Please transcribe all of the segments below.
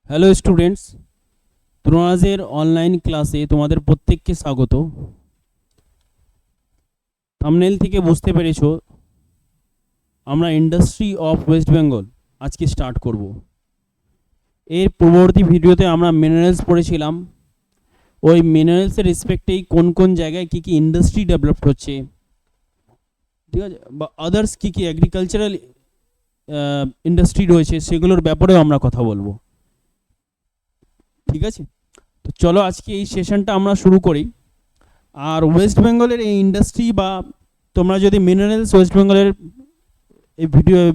Hello students, দ্রোণাজের online ক্লাসে তোমাদের প্রত্যেককে স্বাগত। থাম্বনেল থেকে বুঝতে পেরেছো আমরা ইন্ডাস্ট্রি অফ ওয়েস্ট বেঙ্গল আজকে স্টার্ট করব। এর পূর্ববর্তী ভিডিওতে আমরা মিনারেলস পড়েছিলাম। ওই মিনারেলসের রেসপেক্টেই কোন কোন জায়গায় কী কী ইন্ডাস্ট্রি ডেভেলপ হচ্ছে, ঠিক আছে, বা আদার্স কী কী এগ্রিকালচারাল ইন্ডাস্ট্রি রয়েছে সেগুলোর ব্যাপারেও আমরা কথা বলবো। ঠিক আছে, তো চলো আজকে এই সেশনটা আমরা শুরু করি। আর ওয়েস্ট বেঙ্গলের এই ইন্ডাস্ট্রি বা তোমরা যদি মিনারেলস ওয়েস্ট বেঙ্গলের এই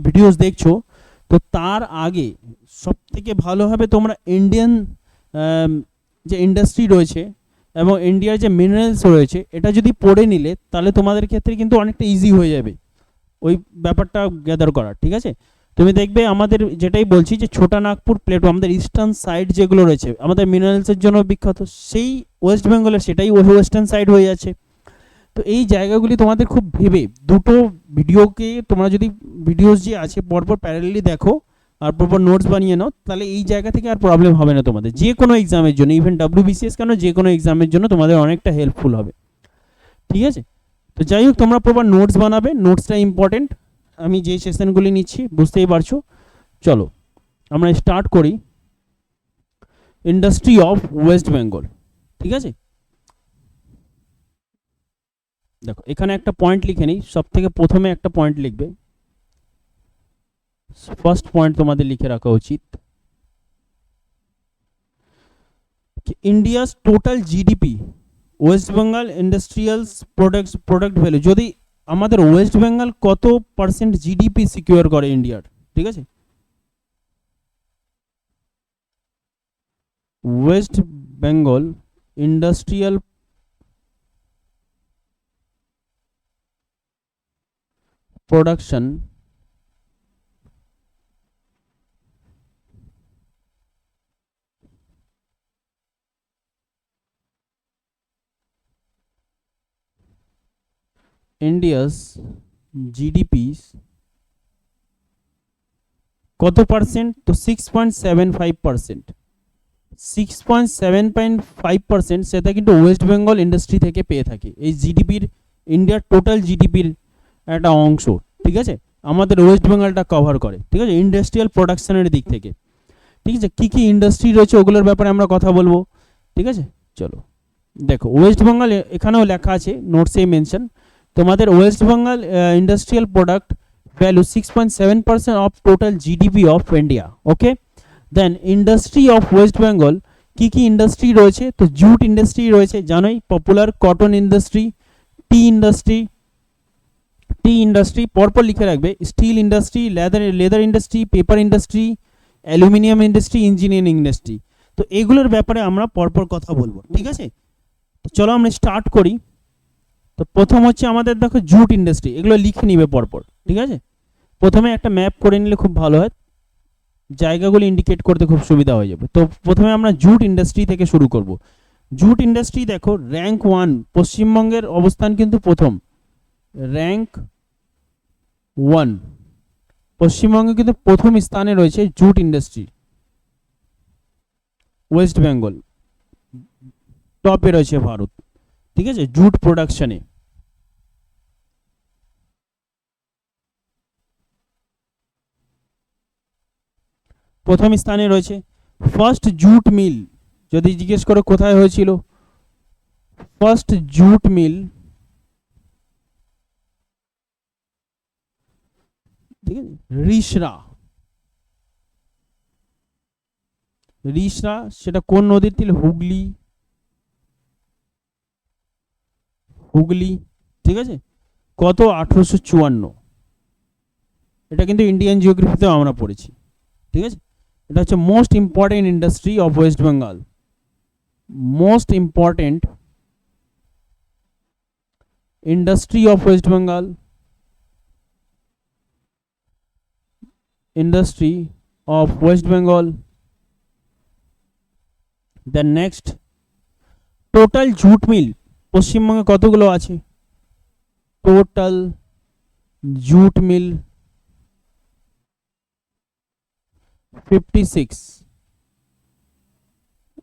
ভিডিওস দেখছো, তো তার আগে সব থেকে ভালো হবে তোমরা ইন্ডিয়ান যে ইন্ডাস্ট্রি রয়েছে এবং ইন্ডিয়ার যে মিনারেলস রয়েছে এটা যদি পড়ে নিলে তাহলে তোমাদের ক্ষেত্রে কিন্তু অনেকটা ইজি হয়ে যাবে ওই ব্যাপারটা গ্যাদার করা। ঠিক আছে, তুমি দেখবে আমাদের যেটাই বলছি যে ছোটা নাগপুর প্লেটো আমাদের ইস্টার্ন সাইড যেগুলো রয়েছে আমাদের মিনারেলসের জন্য বিখ্যাত, সেই ওয়েস্ট বেঙ্গলের সেটাই ওয়েস্টার্ন সাইড হয়ে যাচ্ছে। তো এই জায়গাগুলি তোমাদের খুব ভেবে দুটো ভিডিওকে তোমরা যদি ভিডিওস যে আছে পরপর প্যারালালি দেখো আর পরপর নোটস বানিয়ে নাও, তাহলে এই জায়গা থেকে আর প্রবলেম হবে না তোমাদের যে কোনো এক্সামের জন্য, ইভেন WBCS কেন যে কোনো এক্সামের জন্য তোমাদের অনেকটা হেল্পফুল হবে। ঠিক আছে, তো যাই হোক তোমরা প্রপার নোটস বানাবে, নোটসটা ইম্পর্টেন্ট। আমি যে সেশনগুলি নিচ্ছি বুঝতেই পারছো। চলো আমরা স্টার্ট করি ইন্ডাস্ট্রি অফ ওয়েস্ট বেঙ্গল। ঠিক আছে, দেখো এখানে একটা পয়েন্ট লিখে নিই, সব থেকে প্রথমে একটা পয়েন্ট লিখবে, ফার্স্ট পয়েন্ট তোমাদের লিখে রাখা উচিত India's total GDP West Bengal industrial product value, যদি আমাদের ওয়েস্ট বেঙ্গল কত পার্সেন্ট জিডিপি সিকিউর করে ইন্ডিয়ার। ঠিক আছে, West Bengal industrial production India's GDP কত পার্সেন্ট, তো 6.75%। 6.75% সেটা কিন্তু ওয়েস্ট বেঙ্গল ইন্ডাস্ট্রি থেকে পেয়ে থাকে এই জিডিপির, ইন্ডিয়ার টোটাল জিডিপির একটা অংশ। ঠিক আছে, আমাদের ওয়েস্ট বেঙ্গলটা কভার করে। ঠিক আছে, ইন্ডাস্ট্রিয়াল প্রোডাকশনের দিক থেকে। ঠিক আছে, কী কী ইন্ডাস্ট্রি রয়েছে ওগুলোর ব্যাপারে আমরা কথা বলবো। ঠিক আছে, চলো দেখো ওয়েস্ট বেঙ্গল এখানেও লেখা আছে, নোটসেই মেনশন তোমাদের West Bengal industrial product value 6.7% of total GDP of India. Okay, then industry of West Bengal কী কী ইন্ডাস্ট্রি রয়েছে, তো জুট ইন্ডাস্ট্রি রয়েছে জানোই, popular cotton industry, tea industry পরপর লিখে রাখবে, steel industry, leather industry, paper industry, aluminium industry, engineering industry. তো এগুলোর ব্যাপারে আমরা পরপর কথা বলবো। ঠিক আছে, তো চলো আমরা স্টার্ট করি। তো প্রথম হচ্ছে আমাদের দেখো জুট ইন্ডাস্ট্রি, এগুলো লিখে নিবে পরপর। ঠিক আছে, প্রথমে একটা ম্যাপ করে নিলে খুব ভালো হয়, জায়গাগুলো ইন্ডিকেট করতে খুব সুবিধা হয়ে যাবে। তো প্রথমে আমরা জুট ইন্ডাস্ট্রি থেকে শুরু করব। জুট ইন্ডাস্ট্রি দেখো র্যাঙ্ক 1, পশ্চিমবঙ্গের অবস্থান কিন্তু প্রথম, র্যাঙ্ক 1 পশ্চিমবঙ্গে কিন্তু প্রথম স্থানে রয়েছে জুট ইন্ডাস্ট্রি। ওয়েস্ট বেঙ্গল টপে রয়েছে ভারত। ঠিক আছে, জুট প্রোডাকশনে প্রথম স্থানে রয়েছে। ফার্স্ট জুট মিল যদি জিজ্ঞেস করো কোথায় হয়েছিল, ফার্স্ট জুট মিল, ঠিক আছে, রিসরা সেটা কোন নদীর তীর, হুগলি। ঠিক আছে, কত 1854, এটা কিন্তু ইন্ডিয়ান জিওগ্রাফিতেও আমরা পড়েছি। ঠিক আছে, এটা হচ্ছে most important industry of West Bengal, most important industry of West Bengal, industry of West Bengal. Then next, total jute mill পশ্চিমবঙ্গে কতগুলো আছে, টোটাল জুট মিল 56।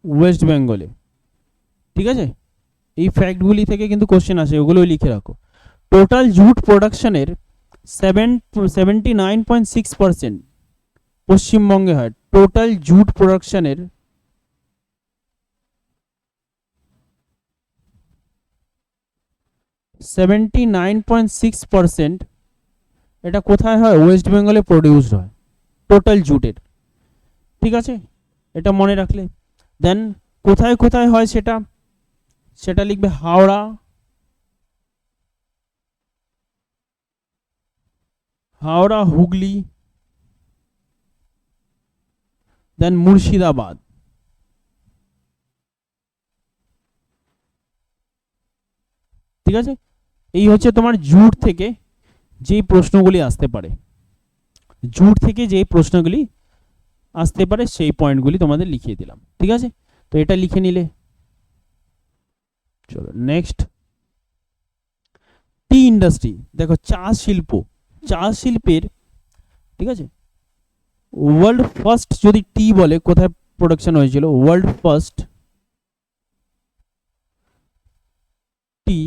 ওয়েস্ট বেঙ্গলে। ঠিক আছে, এই ফ্যাক্টগুলি থেকে কিন্তু কোশ্চেন আসে, ওগুলো লিখে রাখো। টোটাল জুট প্রোডাকশনের 79.6% পশ্চিমবঙ্গে হয়। টোটাল জুট প্রোডাকশনের 79.6% এটা কোথায় হয়? ওয়েস্ট বেঙ্গলে প্রডিউসড হয় টোটাল জুটের। ঠিক আছে, এটা মনে রাখলে। দেন কোথায় কোথায় হয় সেটা সেটা লিখবে হাওড়া, হাওড়া হুগলি, দেন মুর্শিদাবাদ। ঠিক আছে, এই হচ্ছে তোমার জুট থেকে যেই প্রশ্নগুলি আসতে পারে, জুট থেকে যেই প্রশ্নগুলি আসতে পারে সেই পয়েন্টগুলি তোমাদের লিখিয়ে দিলাম। ঠিক আছে, তো এটা লিখে নিলে। চলো নেক্সট, টি ইন্ডাস্ট্রি। দেখো চা শিল্প, চা শিল্পের, ঠিক আছে, ওয়ার্ল্ড ফার্স্ট যদি টি বলে কোথায় প্রোডাকশন হয়েছিল, ওয়ার্ল্ড ফার্স্ট টি,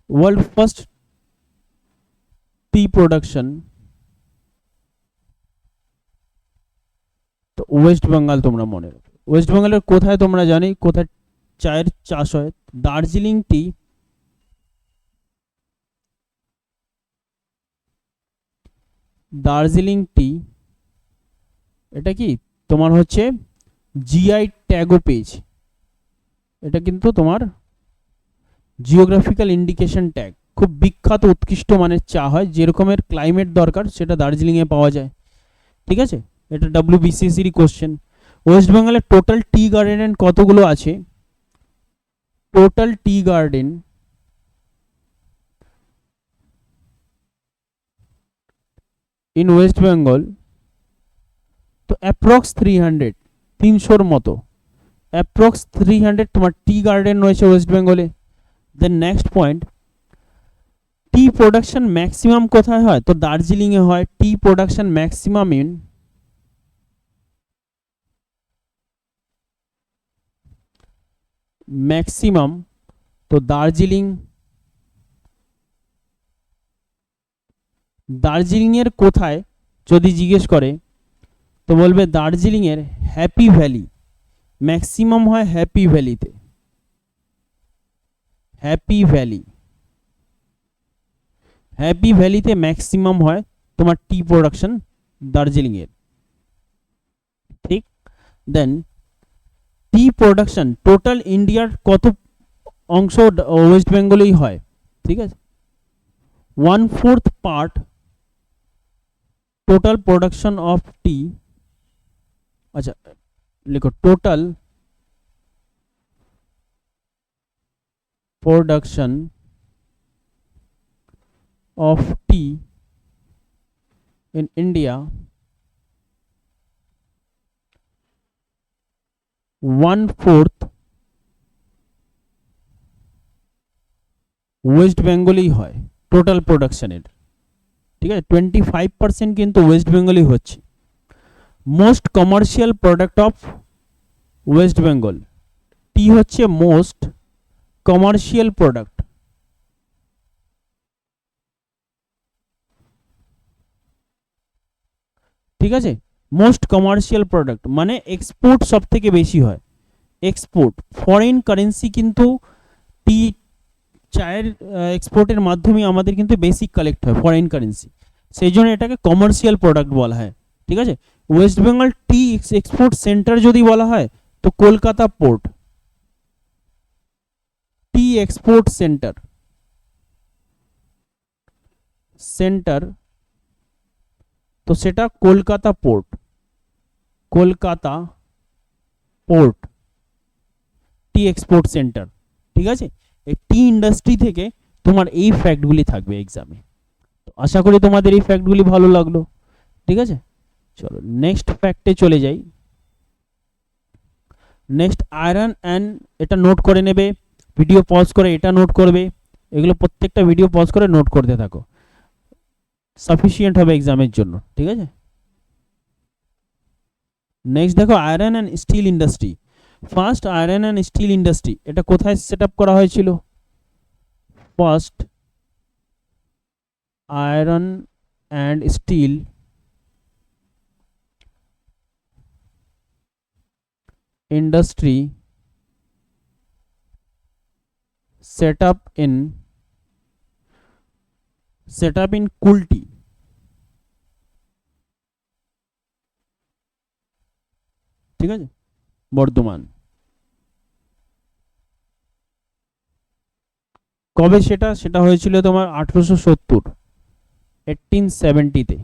ওয়ার্ল্ড ফার্স্ট টি প্রোডাকশন, তো ওয়েস্ট বেঙ্গল তোমরা মনে রাখো। ওয়েস্ট বেঙ্গলের কোথায় তোমরা জানি কোথায় চায়ের চাষ হয়? দার্জিলিং টি, দার্জিলিং টি এটা কি তোমার হচ্ছে জিআই ট্যাগও পেয়েছে। এটা কিন্তু তোমার জিওগ্রাফিক্যাল ইন্ডিকেশন ট্যাগ। খুব বিখ্যাত উৎকৃষ্ট মানের চা হয়, যেরকমের ক্লাইমেট দরকার সেটা দার্জিলিংয়ে পাওয়া যায়। ঠিক আছে, এটা WBCSর কোশ্চেন। ওয়েস্ট বেঙ্গলের টোটাল টি গার্ডেন কতগুলো আছে? Total tea garden in West Bengal তো অ্যাপ্রক্স 300-300 মতো, অ্যাপ্রক্স 300 তোমার টি গার্ডেন রয়েছে ওয়েস্ট বেঙ্গলে। দেন নেক্সট পয়েন্ট, টি প্রোডাকশন ম্যাক্সিমাম কোথায় হয়? তো দার্জিলিংয়ে হয়। টি প্রোডাকশন ম্যাক্সিমাম ইন ম্যাক্সিমাম, তো দার্জিলিং, দার্জিলিংয়ের কোথায় যদি জিজ্ঞেস করে তো বলবে দার্জিলিংয়ের হ্যাপি ভ্যালি, ম্যাক্সিমাম হয় হ্যাপি ভ্যালিতে। হ্যাপি ভ্যালি, হ্যাপি ভ্যালিতে ম্যাক্সিমাম হয় তোমার টি প্রোডাকশন দার্জিলিংয়ের। ঠিক, দেন টি প্রোডাকশন টোটাল ইন্ডিয়ার কত অংশ ওয়েস্ট বেঙ্গলেই হয়? ঠিক আছে, 1/4 part total production of tea. আচ্ছা লিখো total production of tea in India, 1/4 West বেঙ্গলেই হয় টোটাল প্রোডাকশনের। ঠিক আছে, 25% কিন্তু ওয়েস্ট বেঙ্গলই হচ্ছে। Most commercial product of West Bengal, tea হচ্ছে মোস্ট কমার্শিয়াল প্রোডাক্ট। ঠিক আছে, মোস্ট কমার্শিয়াল প্রোডাক্ট মানে এক্সপোর্ট সব থেকে বেশি হয়। এক্সপোর্ট ফরেন কারেন্সি কিন্তু টি চায়ের এক্সপোর্টের মাধ্যমে আমাদের কিন্তু বেসিক কালেক্ট হয় ফরেন কারেন্সি, সেই জন্য এটাকে কমার্শিয়াল প্রোডাক্ট বলা হয়। ঠিক আছে, ওয়েস্ট বেঙ্গল টি এক্সপোর্ট সেন্টার যদি বলা হয় তো কলকাতা পোর্ট, টি এক্সপোর্ট সেন্টার, সেন্টার তো সেটা কলকাতা পোর্ট, কলকাতা পোর্ট টি এক্সপোর্ট সেন্টার। ঠিক আছে, এই টি ইন্ডাস্ট্রি থেকে তোমার এই ফ্যাক্টগুলি থাকবে এক্সামে। আশা করি তোমাদের এই ফ্যাক্টগুলি ভালো লাগলো। ঠিক আছে, চলো নেক্সট ফ্যাক্টে চলে যাই। নেক্সট আয়রন অ্যান্ড, এটা নোট করে নেবে, ভিডিও পজ করে এটা নোট করবে, এগুলো প্রত্যেকটা ভিডিও পজ করে নোট করতে থাকো, সাফিসিয়েন্ট হবে এক্সামের জন্য। ঠিক আছে, নেক্সট দেখো iron and still industry. First iron and still industry এটা কোথায় সেট আপ করা হয়েছিল? First iron and still industry set up in Kulti. ঠিক আছে, বর্ধমান। কবে সেটা হয়েছিল তোমার 1870 1870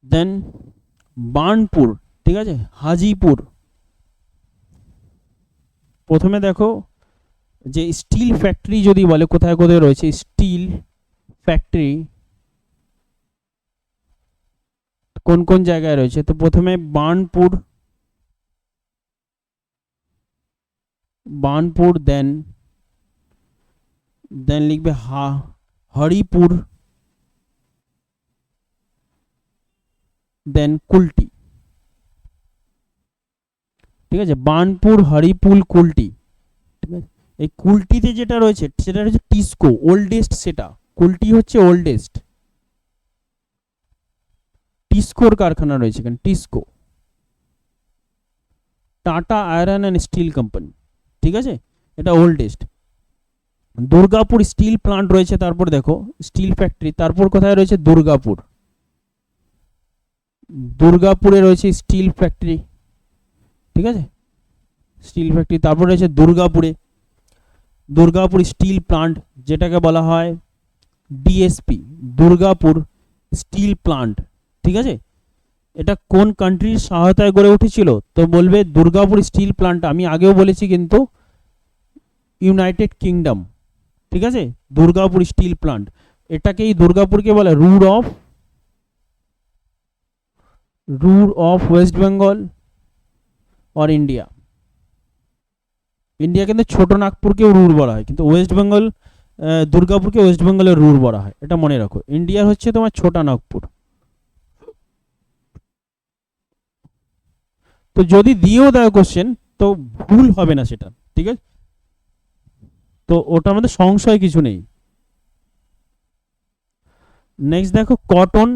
দেন বার্নপুর, ঠিক আছে, হাজিপুর। প্রথমে দেখো যে স্টিল ফ্যাক্টরি যদি বলে কোথায় কোথায় রয়েছে স্টিল ফ্যাক্টরি, কোন কোন জায়গায় রয়েছে, তো প্রথমে বার্নপুর দেন লিখবে হরিপুর দেন কুলটি। ঠিক আছে, বার্নপুর, হরিপুর, কুলটি। ঠিক আছে, এই কুলটিতে যেটা রয়েছে সেটা হচ্ছে টিসকো, ওল্ডেস্ট। সেটা কুলটি হচ্ছে ওল্ডেস্ট, টিসকোর কারখানা রয়েছে এখানে, TISCO, tata iron and steel company. ঠিক আছে, এটা ওল্ডেস্ট। দুর্গাপুর স্টিল প্লান্ট রয়েছে, তারপর দেখো স্টিল ফ্যাক্টরি, তারপর কোথায় রয়েছে দুর্গাপুরে রয়েছে স্টিল ফ্যাক্টরি। ঠিক আছে, স্টিল ফ্যাক্টরি, তারপর রয়েছে দুর্গাপুর স্টিল প্লান্ট, যেটাকে বলা হয় ডিএসপি, দুর্গাপুর স্টিল প্লান্ট। ঠিক আছে, এটা কোন কান্ট্রির সহায়তায় গড়ে উঠেছিল? তো বলবে দুর্গাপুর স্টিল প্লান্ট, আমি আগেও বলেছি কিন্তু, ইউনাইটেড কিংডম। ঠিক আছে, দুর্গাপুর স্টিল প্লান্ট, এটাকেই দুর্গাপুরকে বলে Ruhr of West Bengal or India. India কিন্তু ছোট নাগপুরকেও রুর বলা হয়, কিন্তু ওয়েস্ট বেঙ্গল, দুর্গাপুরকে ওয়েস্ট বেঙ্গলের রুর বলা হয়, এটা মনে রাখো। ইন্ডিয়ার হচ্ছে তোমার ছোটা নাগপুর। তো যদি দিয়েও দেয় কোশ্চেন, তো ভুল হবে না সেটা। ঠিক আছে, তো ওটার মধ্যে সংশয় কিছু নেই। নেক্সট দেখো কটন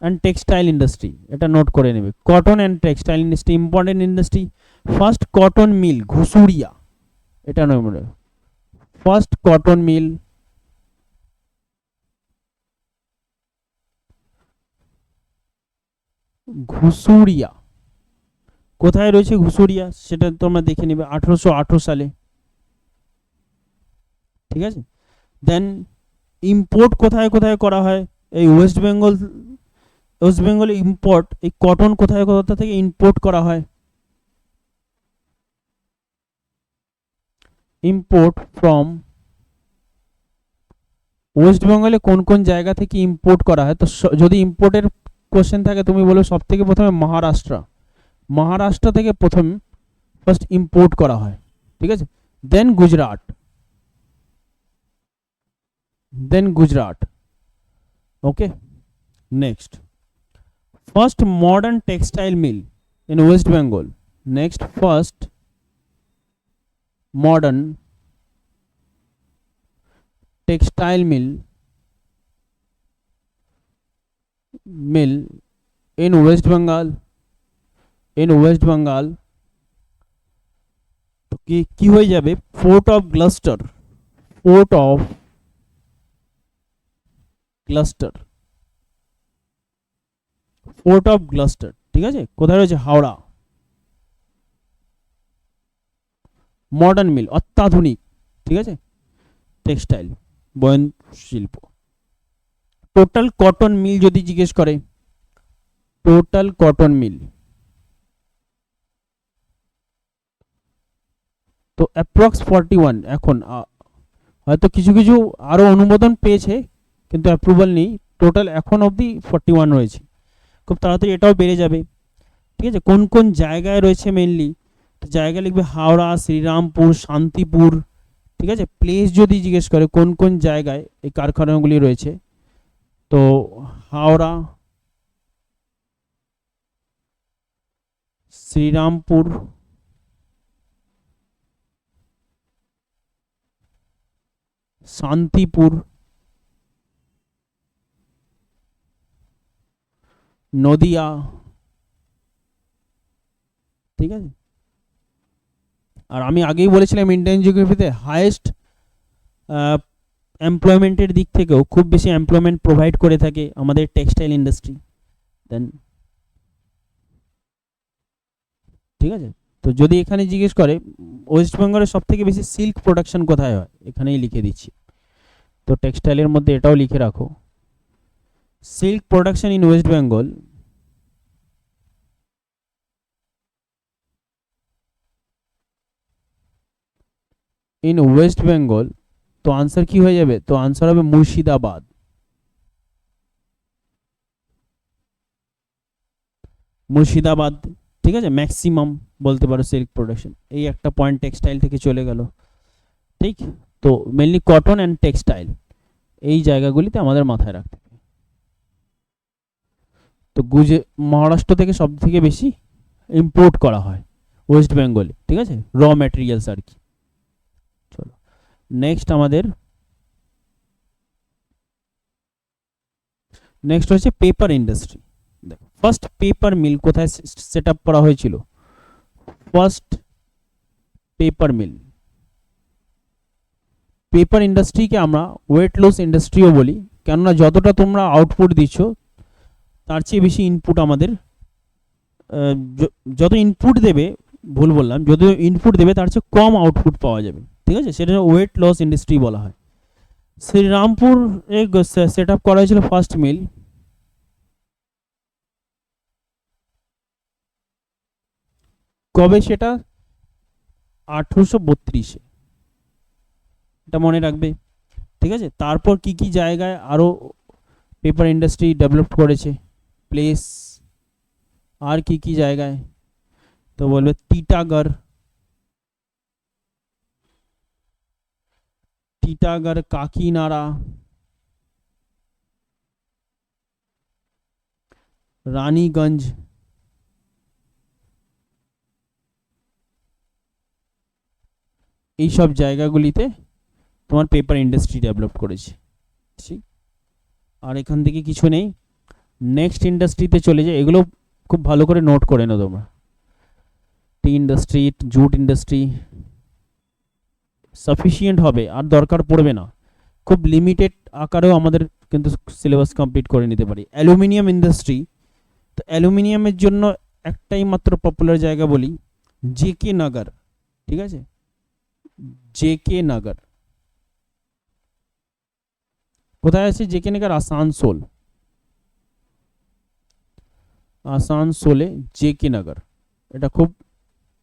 অ্যান্ড টেক্সটাইল ইন্ডাস্ট্রি, এটা নোট করে নেবে। Cotton and textile industry important industry. First cotton mill Ghusuria, এটা নয় মনে, ফার্স্ট কটন মিল ঘুষুরিয়া। কোথায় রয়েছে ঘুষুরিয়া সেটা তোমরা দেখে নেবে, 1818 সালে। ঠিক আছে, দেন ইম্পোর্ট কোথায় কোথায় করা হয়? এই ওয়েস্ট বেঙ্গলে ইম্পোর্ট, এই কটন কোথায় কোথা থেকে ইম্পোর্ট করা হয়? ইম্পোর্ট ফ্রম ওয়েস্ট বেঙ্গলে কোন কোন জায়গা থেকে ইম্পোর্ট করা হয়? তো যদি ইম্পোর্টের কোশ্চেন থাকে তুমি বলো সব থেকে প্রথমে মহারাষ্ট্র থেকে প্রথম ফার্স্ট ইম্পোর্ট করা হয়। ঠিক আছে, then Gujarat. Okay, next first modern textile mill in West Bengal. Next first modern textile mill in West Bengal, তো কি হয়ে যাবে? ফোর্ট অফ গ্লাস্টার, ঠিক আছে, কোথায় রয়েছে? হাওড়া। মডার্ন মিল অত্যাধুনিক, ঠিক আছে, টেক্সটাইল বয়ন শিল্প। টোটাল কটন মিল যদি জিজ্ঞেস করে, টোটাল কটন মিল, তো অ্যাপ্রক্স 41। এখন হয়তো কিছু কিছু আরো অনুমোদন পেয়েছে কিন্তু অ্যাপ্রুভাল নেই, টোটাল এখন অবধি 41 রয়েছে। খুব তাড়াতাড়ি এটাও বেড়ে যাবে। ঠিক আছে, কোন কোন জায়গায় রয়েছে মেইনলি? জায়গা লিখবে হাওড়া, শ্রীরামপুর, শান্তিপুর। ঠিক আছে, প্লেস যদি জিজ্ঞেস করে কোন কোন জায়গায় এই কারখানাগুলি রয়েছে, তো হাওড়া, শ্রীরামপুর, শান্তিপুর, নদিয়া, ঠিক আছে। আর আমি আগেই বলেছিলাম ইন্ডিয়ান জিওগ্রাফিতে হাইয়েস্ট এমপ্লয়মেন্টের দিক থেকেও খুব বেশি এমপ্লয়মেন্ট প্রোভাইড করে থাকে আমাদের টেক্সটাইল ইন্ডাস্ট্রি। দেন ঠিক আছে, তো যদি এখানে জিজ্ঞেস করে ওয়েস্ট বেঙ্গলের সব থেকে বেশি সিল্ক প্রোডাকশন কোথায় হয়, এখানেই লিখে দিচ্ছি। তো টেক্সটাইলের মধ্যে এটাও লিখে রাখো, silk production in West Bengal in West Bengal. তো আনসার কি হয়ে যাবে, তো আনসার হবে মুর্শিদাবাদ। মুর্শিদাবাদ, ঠিক আছে, ম্যাক্সিমাম বলতে পারো সিল্ক প্রোডাকশন। এই একটা পয়েন্ট টেক্সটাইল থেকে চলে গেল, ঠিক। তো মেনলি কটন অ্যান্ড টেক্সটাইল এই জায়গাগুলিতে আমাদের মাথায় রাখতে হবে। তো মহারাষ্ট্র থেকে সব থেকে বেশি ইম্পোর্ট করা হয় ওয়েস্ট বেঙ্গলে, ঠিক আছে, র ম্যাটেরিয়ালস আর কি। চলো নেক্সট আমাদের নেক্সট হচ্ছে পেপার ইন্ডাস্ট্রি। দেখো ফার্স্ট পেপার মিল কোথায় সেট আপ করা হয়েছিল, ফার্স্ট পেপার মিল। পেপার ইন্ডাস্ট্রিকে আমরা ওয়েট লস ইন্ডাস্ট্রিও বলি, কেননা যতটা তোমরা আউটপুট দিচ্ছ তার চেয়ে বেশি ইনপুট আমাদের, যত ইনপুট দেবে, ভুল বললাম, যত ইনপুট দেবে তার চেয়ে কম আউটপুট পাওয়া যাবে, ঠিক আছে, সেটা ওয়েট লস ইন্ডাস্ট্রি বলা হয়। শ্রীরামপুর সেট আপ করা হয়েছিল ফার্স্ট মিল, কবে সেটা, 1832-এ, এটা মনে রাখবে, ঠিক আছে। তারপর কি কি জায়গায় আরো পেপার ইন্ডাস্ট্রি ডেভেলপ করেছে, প্লেস আর কি কি জায়গায়, তো বলবে টিটাগড়, টিটাগড়, কাকিনাড়া, রানীগঞ্জ, এই সব জায়গাগুলিতে তোমার পেপার ইন্ডাস্ট্রি ডেভেলপ করেছে, ঠিক। আর এখান থেকে কিছু নেই, নেক্সট ইন্ডাস্ট্রিতে চলে যায়, এগুলো খুব ভালো করে নোট করে নাও তোমরা। টি ইন্ডাস্ট্রি, জুট ইন্ডাস্ট্রি সাফিসিয়েন্ট হবে, আর দরকার পড়বে না, খুব লিমিটেড আকারেও আমাদের কিন্তু সিলেবাস কমপ্লিট করে নিতে পারি। অ্যালুমিনিয়াম ইন্ডাস্ট্রি, তো অ্যালুমিনিয়ামের জন্য একটাই মাত্র পপুলার জায়গা বলি, জেকে নগর, ঠিক আছে, জেকে নগর। কোথায় আছে জেকে নগর, আসানসোল, আসানসোলে জেকে নগর, এটা খুব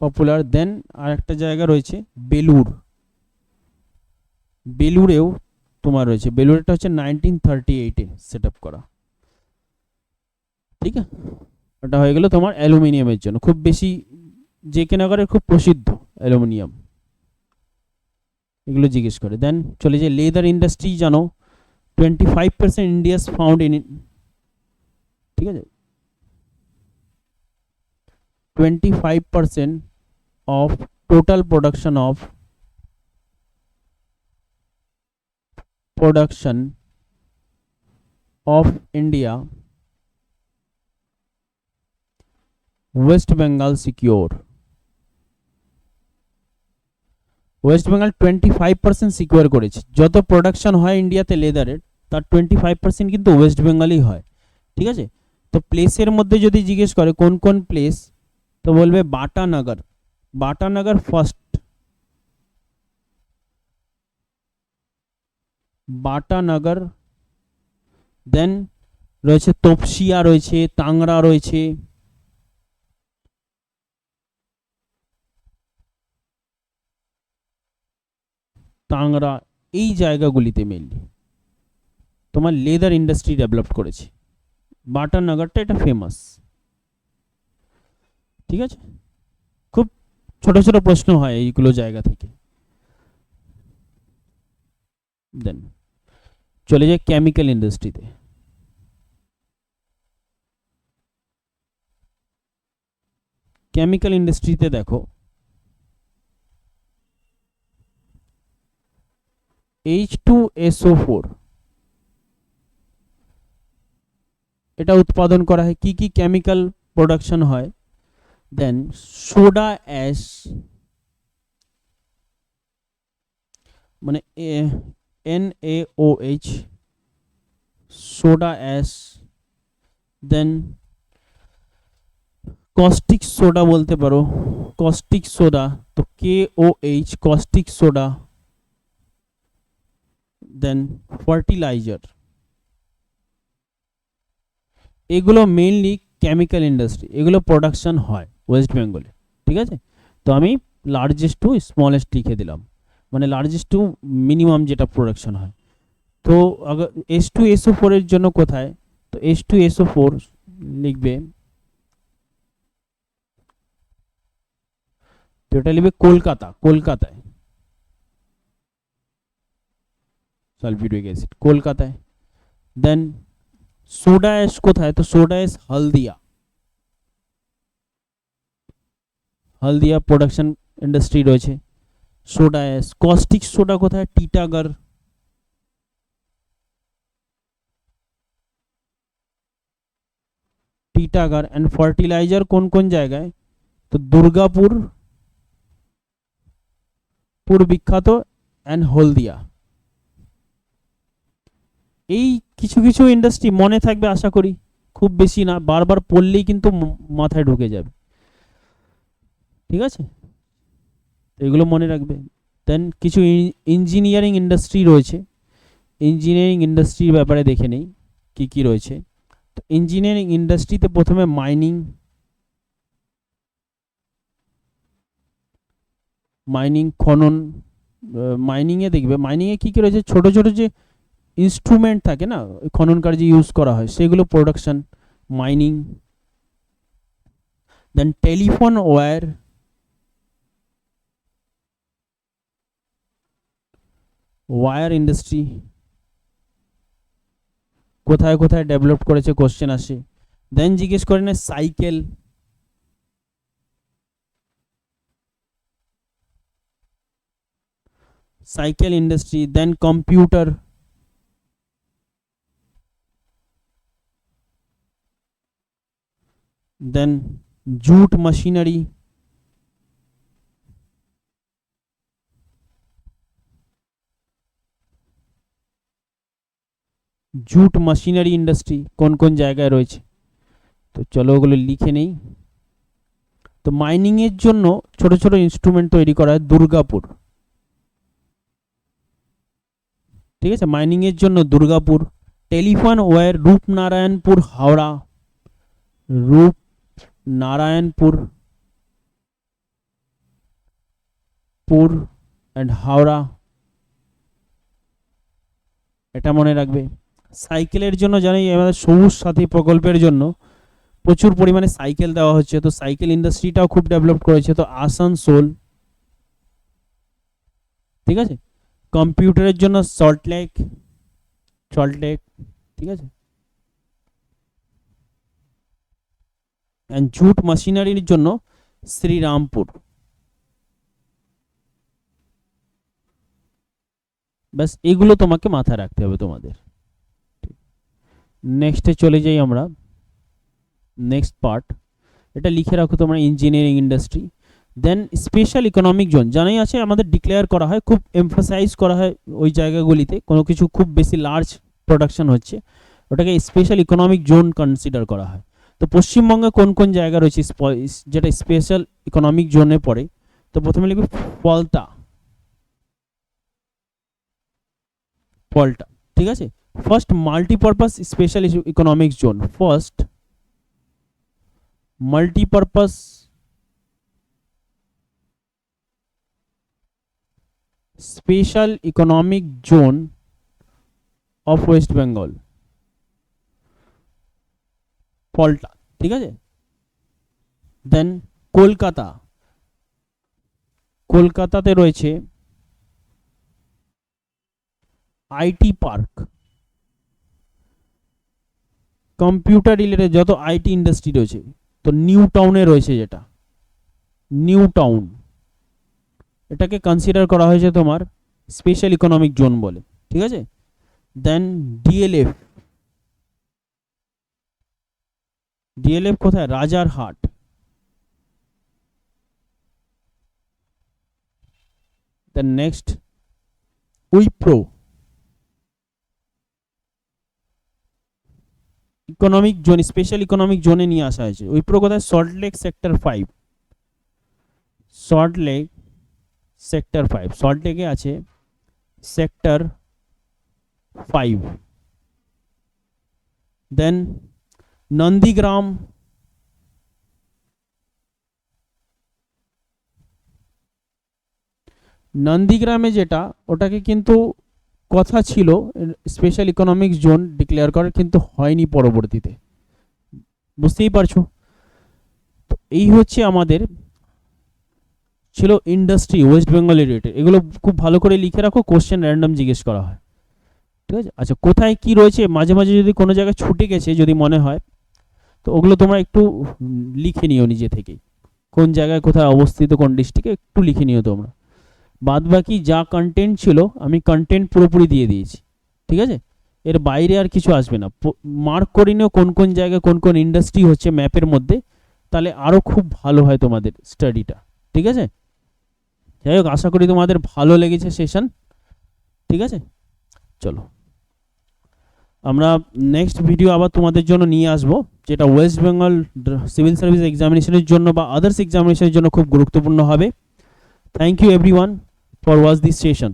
পপুলার। দেন আর একটা জায়গা রয়েছে বেলুর, বেলুরেও তোমার রয়েছে, বেলুরটা হচ্ছে 1938-এ সেট আপ করা, ঠিক আছে। এটা হয়ে গেল তোমার অ্যালুমিনিয়ামের জন্য, খুব বেশি জেকে নগরের খুব প্রসিদ্ধ অ্যালুমিনিয়াম, এগুলো জিজ্ঞেস করে। দেন চলে যায় লেদার ইন্ডাস্ট্রি, জানো 25% ইন্ডিয়াস ফাউন্ড ইন, ঠিক আছে, 25% of total production of India, West Bengal secure, West Bengal 25% secure করেছে। যত প্রোডাকশন হয় ইন্ডিয়াতে লেদারের, তার 25% কিন্তু ওয়েস্ট বেঙ্গলেই হয়, ঠিক আছে। তো প্লেসের মধ্যে যদি জিজ্ঞেস করে কোন কোন প্লেস, তো বলবে বাটানগর, বাটানগর ফার্স্ট, বাটানগর। দেন রয়েছে তপসিয়া, রয়েছে তাংরা, রয়েছে তাংরা, এই জায়গাগুলিতে মেনলি তোমার লেদার ইন্ডাস্ট্রি ডেভেলপ করেছে। বাটানগরটা এটা ফেমাস, ঠিক আছে। খুব ছোট ছোট প্রশ্ন হয় এইগুলো জায়গা থেকে। দেন চলে যায় কেমিক্যাল ইন্ডাস্ট্রিতে। কেমিক্যাল ইন্ডাস্ট্রিতে দেখো H2SO4 এটা উৎপাদন করা হয়, কি কি কেমিক্যাল প্রোডাকশন হয়। দেন সোডা অ্যাশ মানে NaOH, সোডা অ্যাশ। দেন কস্টিক সোডা বলতে পারো, কস্টিক সোডা, তো KOH কস্টিক সোডা। দেন ফার্টিলাইজার, এগুলো মেইনলি কেমিক্যাল ইন্ডাস্ট্রি, এগুলো প্রোডাকশন হয় ওয়েস্ট বেঙ্গলে। ঠিক আছে, তো আমি লার্জেস্ট টু স্মলেস্ট লিখে দিলাম, মানে লার্জেস্ট টু মিনিমাম যেটা প্রোডাকশন হয়। তো अगर H2SO4 এর জন্য কোথায়, তো H2SO4 লিখবে, তো এটা লিখবে কলকাতা, কলকাতায় সালফিউরিক অ্যাসিড কলকাতায়। দেন সোডা অ্যাশ কোথায়, তো সোডা অ্যাশ হলদিয়া, হলদিয়া প্রোডাকশন ইন্ডাস্ট্রি রয়েছে সোডা অ্যাশ। কস্টিক সোডা কোথায়, টিটাগড়, টিটাগড়। এন্ড ফার্টিলাইজার কোন কোন জায়গায়, তো দুর্গাপুর, পুর বিখ্যাত, এন্ড হলদিয়া। এই কিছু কিছু ইন্ডাস্ট্রি মনে থাকবে আশা করি, খুব বেশি না, বারবার পড়লেই কিন্তু মাথায় ঢুকে যাবে। ঠিক আছে, এগুলো মনে রাখবে। দেন কিছু ইঞ্জিনিয়ারিং ইন্ডাস্ট্রি রয়েছে, ইঞ্জিনিয়ারিং ইন্ডাস্ট্রির ব্যাপারে দেখে নেই কি কি রয়েছে। তো ইঞ্জিনিয়ারিং ইন্ডাস্ট্রিতে প্রথমে মাইনিং, মাইনিং খনন, মাইনিংয়ে দেখবে মাইনিংয়ে কী কী রয়েছে, ছোট ছোট যে ইনস্ট্রুমেন্ট থাকে না খনন কার্যে ইউজ করা হয় সেগুলো প্রোডাকশন মাইনিং। দেন টেলিফোন ওয়্যার, ওয়্যার ইন্ডাস্ট্রি কোথায় কোথায় ডেভেলপ করেছে কোশ্চেন আসে। দেন জিজ্ঞেস করে না cycle, cycle industry. Then computer, then jute machinery, jute machinery industry কোন কোন জায়গায় রয়েছে, তো চলো ওগুলো লিখে নেই। তো মাইনিং এর জন্য ছোট ছোট ইনস্ট্রুমেন্ট তৈরি করা হয় দুর্গাপুর। ঠিক আছে, মাইনিং এর জন্য দুর্গাপুর। টেলিফোন ওয়্যার রূপনারায়ণপুর হাওড়া, রূপনারায়ণপুর পুর অ্যান্ড হাওড়া, এটা মনে রাখবে। সাইকেলের জন্য জানি আমাদের সবুজ সাথী প্রকল্পের জন্য প্রচুর পরিমাণে সাইকেল দেওয়া হচ্ছে, তো সাইকেল ইন্ডাস্ট্রিটাও খুব ডেভেলপ করেছে, তো আসানসোল। ঠিক আছে, কম্পিউটারের জন্য সল্টলেক, সল্টলেক। ঠিক আছে, জুট মেশিনারির জন্য শ্রীরামপুর। ব্যাস এগুলো তোমাকে মাথায় রাখতে হবে তোমাদের। নেক্সটে চলে যাই আমরা, নেক্সট পার্ট, এটা লিখে রাখো তোমরা ইঞ্জিনিয়ারিং ইন্ডাস্ট্রি। দেন স্পেশাল ইকোনমিক জোন জানাই আছে, আমাদের ডিক্লেয়ার করা হয়, খুব এমফাসাইজ করা হয় ওই জায়গাগুলিতে কোনো কিছু খুব বেশি লার্জ প্রোডাকশন হচ্ছে ওটাকে স্পেশাল ইকোনমিক জোন কনসিডার করা হয়। তো পশ্চিমবঙ্গে কোন কোন জায়গা রয়েছে যেটা স্পেশাল ইকোনমিক জোনে পড়ে, তো প্রথমে লিখবে ফলতা, ফলটা। ঠিক আছে, first multipurpose special economic zone, first multipurpose special economic zone of West Bengal, ফলটা। ঠিক আছে, দেন কলকাতা, কলকাতাতে রয়েছে আইটি পার্ক, কম্পিউটার রিলেটেড যত আইটি ইন্ডাস্ট্রি রয়েছে, তো নিউ টাউনে রয়েছে যেটা, নিউ টাউন, এটাকে কনসিডার করা হয়েছে তোমার স্পেশাল ইকোনমিক জোন বলে, ঠিক আছে। দেন ডিএলএফ, ডিএলএফ কোথায়? Rajarhat. Then next Wipro, economic zone, special economic জোনে নিয়ে আসা হয়েছে। উইপ্রো কোথায়? সল্টলেক সেক্টর 5, সল্টলেক সেক্টর 5, সল্টলেকে আছে সেক্টর 5। দেন নন্দীগ্রাম, নন্দীগ্রামে যেটা, ওটাকে কিন্তু কথা ছিল স্পেশাল ইকোনমিক জোন ডিক্লেয়ার করার, কিন্তু হয়নি পরবর্তীতে, বুঝতেই পারছো। তো এই হচ্ছে আমাদের ছিল ইন্ডাস্ট্রি ওয়েস্ট বেঙ্গল রিলেটেড। এগুলো খুব ভালো করে লিখে রাখো, কোশ্চেন র্যান্ডম জিজ্ঞেস করা হয়, ঠিক আছে। আচ্ছা, কোথায় কি রয়েছে, মাঝে মাঝে যদি কোনো জায়গায় ছুটে গেছে যদি মনে হয়, তো ওগুলো তোমরা একটু লিখে নিও নিজে থেকেই, কোন জায়গায় কোথায় অবস্থিত, কোন ডিস্ট্রিক্টে, একটু লিখে নিও তোমরা। বাদ বাকি যা কন্টেন্ট ছিল আমি কন্টেন্ট পুরোপুরি দিয়ে দিয়েছি, ঠিক আছে। এর বাইরে আর কিছু আসবে না। মার্ক করে নিও কোন কোন জায়গায় কোন কোন ইন্ডাস্ট্রি হচ্ছে ম্যাপের মধ্যে, তাহলে আরও খুব ভালো হয় তোমাদের স্টাডিটা, ঠিক আছে। যাই হোক, আশা করি তোমাদের ভালো লেগেছে সেশন, ঠিক আছে। চলো, আমরা নেক্সট ভিডিও আবার তোমাদের জন্য নিয়ে আসবো, যেটা ওয়েস্ট বেঙ্গল সিভিল সার্ভিস এক্সামিনেশনের জন্য বা আদার্স এক্সামিনেশনের জন্য খুব গুরুত্বপূর্ণ হবে। Thank you everyone for watch this session.